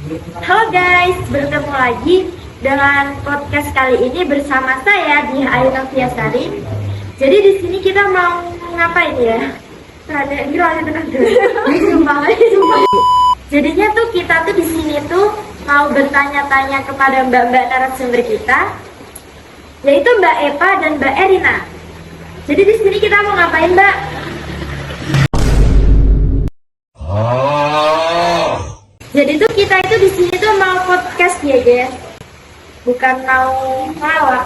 Halo guys, bertemu lagi dengan podcast kali ini bersama saya di Ayu Noviasari. Jadi di sini kita mau ngapain ya? Jadinya tuh kita tuh di sini tuh mau bertanya-tanya kepada mbak-mbak narasumber kita, yaitu Mbak Eva dan Mbak Erina. Jadi di sini kita mau ngapain, Mbak? Jadi tuh kita itu di sini tuh mau podcast ya guys, bukan mau ngelawak.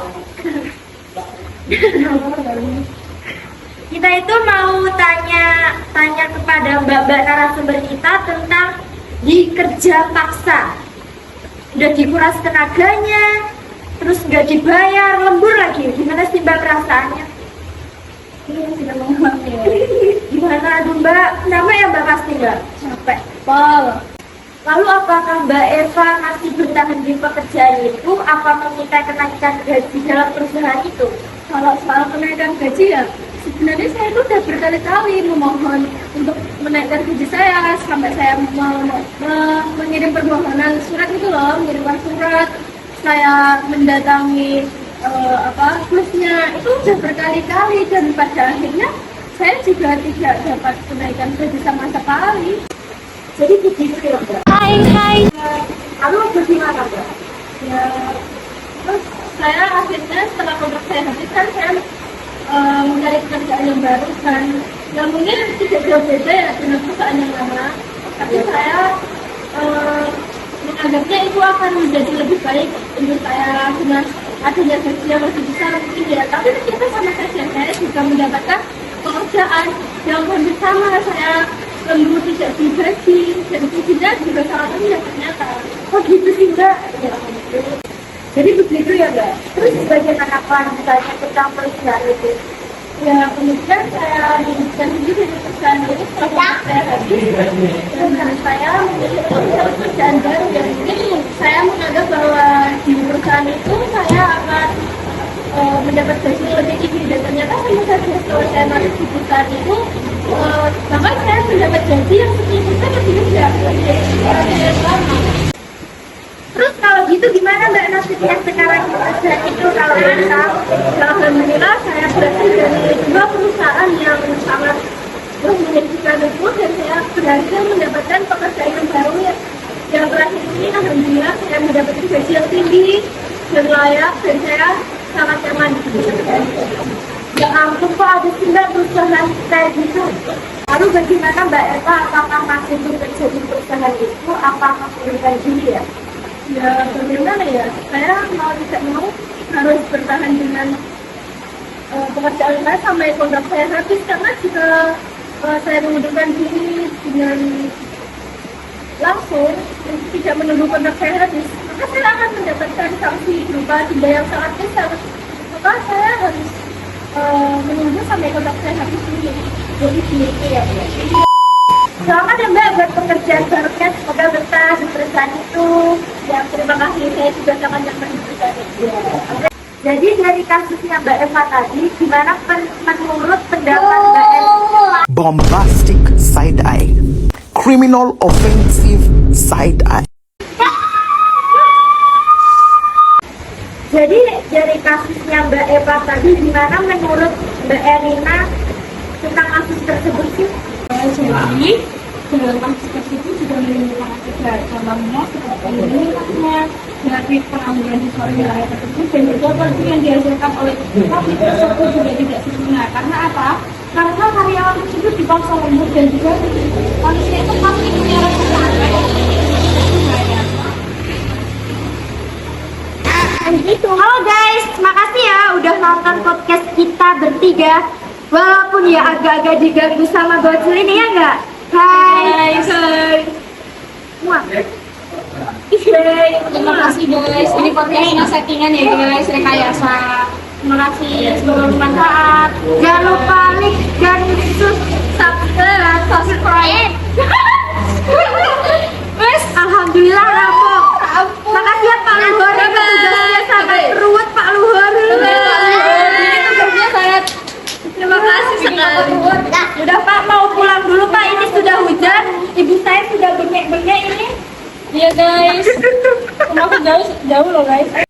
Kita itu mau tanya kepada mbak-mbak narasumber kita tentang di kerja paksa. Udah dikuras tenaganya, terus nggak dibayar, lembur lagi. Gimana sih mbak perasaannya? Tidak mengalami. Gimana aduh mbak? Kenapa ya mbak pasti mbak? Capek. Lalu apakah Mbak Eva masih bertahan di pekerjaan itu? Apa meminta kenaikan gaji dalam perusahaan itu? Kalau soal kenaikan gaji ya, sebenarnya saya itu udah berkali-kali memohon untuk menaikkan gaji saya, sampai saya mengirim permohonan surat itu loh, mengirimkan surat, saya mendatangi bosnya, itu udah berkali-kali dan pada akhirnya saya juga tidak dapat kenaikan gaji sama sekali. Jadi begitu ya Mbak? Hai. Lalu bagaimana Mbak? Ya, terus saya akhirnya setelah kontrak saya habis kan saya mencari pekerjaan yang baru kan, yang mungkin tidak jauh beda ya dengan perusahaan yang lama, tapi saya menganggapnya itu akan menjadi lebih baik untuk saya dengan adanya gaji yang lebih besar mungkin ya, tapi ternyata sama saja saya juga mendapatkan pekerjaan yang hampir sama, saya lembur tidak digaji dan gajinya juga sangat rendah ternyata. Oh gitu sih Mbak? Ya, jadi begitu ya Mbak? Terus bagaimana kelanjutannya tentang perusahaan itu? Ya kemudian saya diberikan sendiri dari perusahaan itu setelah saya habis, dan saya memilih pekerjaan baru dan mungkin saya menganggap bahwa di perusahaan itu saya akan mendapat gaji lebih tinggi dan ternyata sama saja setelah saya masuk di perusahaan itu bahkan saya mendapat gaji yang 10% lebih rendah dari yang lama. Terus kalau gitu gimana Mbak nasibnya sekarang di perusahaan itu kalau boleh tahu? Alhamdulillah saya berhasil dari dua perusahaan yang sangat menjanjikan itu dan saya berhasil mendapatkan pekerjaan yang baru yang terakhir ini. Alhamdulillah saya mendapatkan gaji yang tinggi dan layak dan saya sangat nyaman di pekerjaan itu. Ya ampun kok ada sih Mbak perusahaan kayak gitu. Lalu bagaimana Mbak Eva, apakah masih bekerja di perusahaan itu? Apakah mengundurkan diri ya? Ya bagaimana ya, saya mau tidak mau harus bertahan dengan pekerjaan saya sampai kontrak saya habis, karena jika saya mengundurkan diri dengan langsung tidak menunggu kontrak saya habis, maka saya akan mendapatkan sanksi berupa denda yang sangat besar. Maka saya harus menunggu sampai kontrak saya habis dulu. Jadi gitu ya Mbak. Selamat ya Mbak buat pekerjaan barunya, semoga betah di perusahaan itu. Ya terima kasih, saya juga sangat nyaman di perusahaan itu. Jadi dari kasusnya Mbak Eva tadi, gimana menurut pendapat Mbak Eva? Bombastic side eye, criminal offensive side eye. Jadi dari kasusnya Mbak Eva tadi, gimana menurut Mbak Erina tentang kasus tersebut sih? Jadi dalam kasus tersebut juga menimbulkan akibat dalamnya seperti minimnya dari pengangguran di suatu wilayah tersebut, dan juga kondisi yang dihasilkan oleh pabrik tersebut juga tidak sempurna. Karena apa? Karena karyawan tersebut dipaksa lembur dan juga manusia itu pasti punya rasa capek. Halo guys, makasih ya udah nonton podcast kita bertiga. Walaupun ya agak-agak diganggu sama bocil ini ya enggak? Hai. Muah. Terima kasih guys, ini podcastnya settingan ya guys, rekayasa. Terima kasih, semoga bermanfaat. Jangan lupa like dan subscribe. Wes, alhamdulillah rampung. Makasih ya Pak Luhur, tugasnya sampai perut Pak Luhur. Ini tugasnya sangat. Terima kasih sekali. Udah Pak, mau pulang dulu Pak, ini sudah hujan. Ibu saya sudah bengek-bengek ini. Iya guys. Rumahku jauh loh guys.